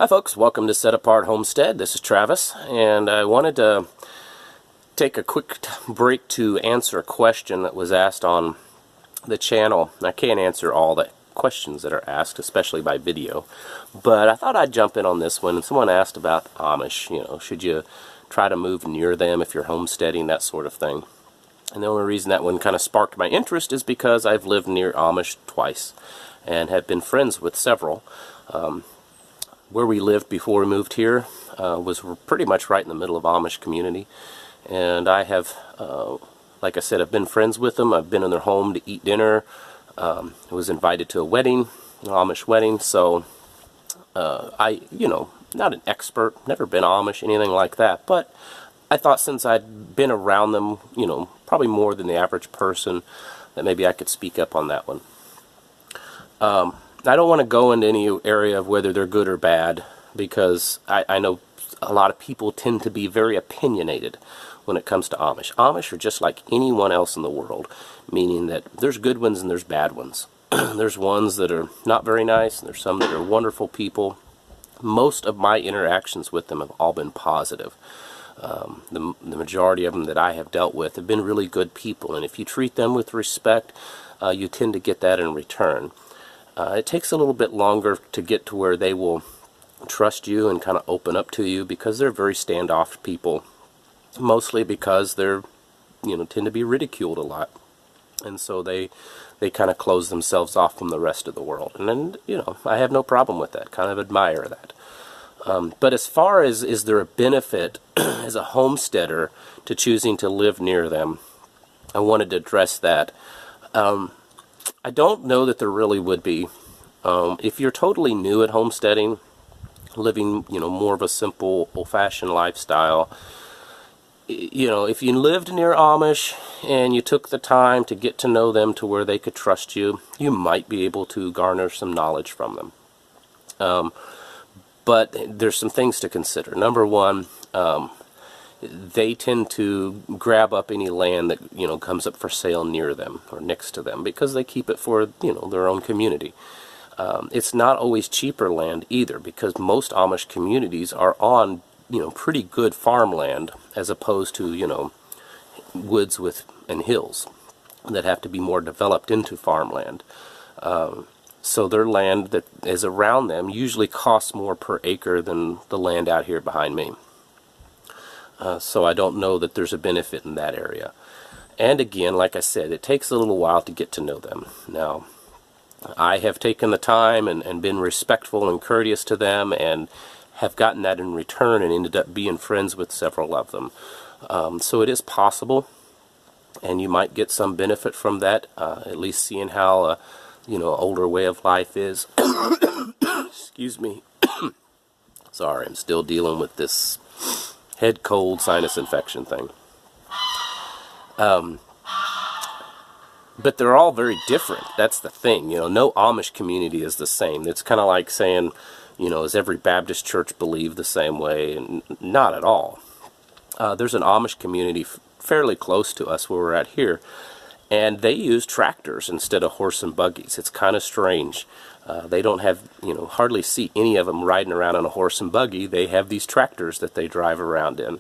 Hi folks, welcome to Set Apart Homestead. This is Travis, and I wanted to take a quick break to answer a question that was asked on the channel. I can't answer all the questions that are asked, especially by video, but I thought I'd jump in on this one. And someone asked about Amish, should you try to move near them if you're homesteading, that sort of thing. And the only reason that one kind of sparked my interest is because I've lived near Amish twice and have been friends with several. Where we lived before we moved here was pretty much right in the middle of Amish community, and I have, like I said, I've been friends with them. I've been in their home to eat dinner. I was invited to a wedding, an Amish wedding, so not an expert, never been Amish, anything like that, but I thought since I'd been around them, probably more than the average person, that maybe I could speak up on that one. I don't want to go into any area of whether they're good or bad, because I know a lot of people tend to be very opinionated when it comes to Amish. Amish are just like anyone else in the world, meaning that there's good ones and there's bad ones. There's ones that are not very nice, and there's some that are wonderful people. Most of my interactions with them have all been positive. The majority of them that I have dealt with have been really good people, and if you treat them with respect, you tend to get that in return. It takes a little bit longer to get to where they will trust you and kind of open up to you, because they're very standoff people, mostly because they're, tend to be ridiculed a lot, and so they kind of close themselves off from the rest of the world. And then, I have no problem with that, kind of admire that. But as far as is there a benefit as a homesteader to choosing to live near them, I wanted to address that. I don't know that there really would be. If you're totally new at homesteading, living, more of a simple, old-fashioned lifestyle, if you lived near Amish and you took the time to get to know them to where they could trust you, you might be able to garner some knowledge from them. But there's some things to consider. Number one, they tend to grab up any land that comes up for sale near them or next to them, because they keep it for their own community. It's not always cheaper land either, because most Amish communities are on pretty good farmland, as opposed to woods and hills that have to be more developed into farmland. So their land that is around them usually costs more per acre than the land out here behind me. So I don't know that there's a benefit in that area. And again, like I said, it takes a little while to get to know them. Now, I have taken the time and been respectful and courteous to them, and have gotten that in return, and ended up being friends with several of them. So it is possible, and you might get some benefit from that, at least seeing how older way of life is. Excuse me. Sorry, I'm still dealing with this head cold sinus infection thing. But they're all very different. That's the thing. No Amish community is the same. It's kind of like saying, does every Baptist church believe the same way? And not at all. There's an Amish community fairly close to us where we're at here, and they use tractors instead of horse and buggies. It's kind of strange. They don't have, hardly see any of them riding around on a horse and buggy. They have these tractors that they drive around in,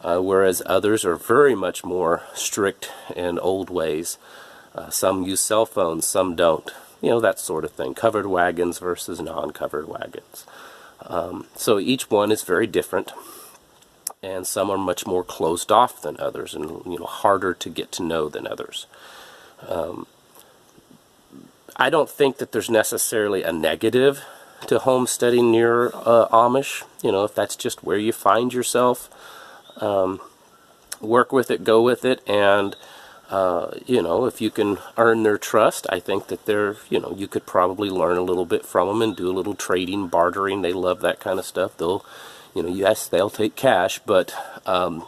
whereas others are very much more strict in old ways. Some use cell phones, some don't. That sort of thing. Covered wagons versus non-covered wagons. So each one is very different, and some are much more closed off than others, and harder to get to know than others. I don't think that there's necessarily a negative to homesteading near Amish. If that's just where you find yourself, work with it, go with it, and if you can earn their trust, I think that you could probably learn a little bit from them and do a little trading, bartering. They love that kind of stuff. Yes, they'll take cash, but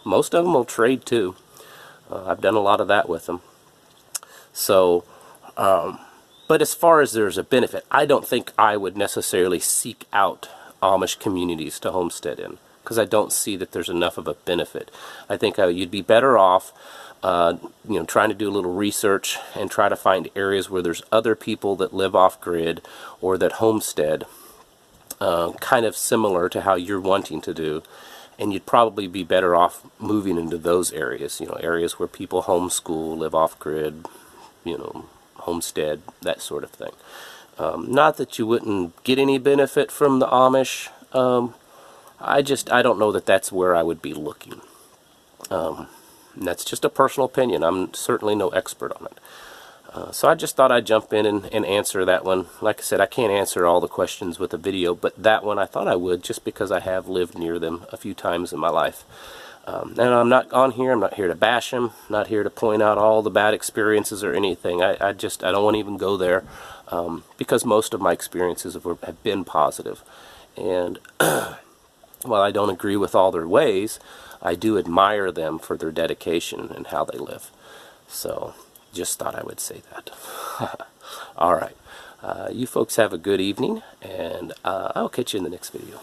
most of them will trade too. I've done a lot of that with them. So, but as far as there's a benefit, I don't think I would necessarily seek out Amish communities to homestead in, because I don't see that there's enough of a benefit. I think you'd be better off trying to do a little research and try to find areas where there's other people that live off grid or that homestead, kind of similar to how you're wanting to do, and you'd probably be better off moving into those areas, areas where people homeschool, live off-grid, homestead, that sort of thing. Not that you wouldn't get any benefit from the Amish. I don't know that that's where I would be looking. And that's just a personal opinion. I'm certainly no expert on it. So I just thought I'd jump in and answer that one. Like I said, I can't answer all the questions with a video, but that one I thought I would, just because I have lived near them a few times in my life. And I'm not on here, I'm not here to bash them, not here to point out all the bad experiences or anything. I don't want to even go there, because most of my experiences have been positive. And while I don't agree with all their ways, I do admire them for their dedication and how they live. So just thought I would say that. All right. You folks have a good evening, and I'll catch you in the next video.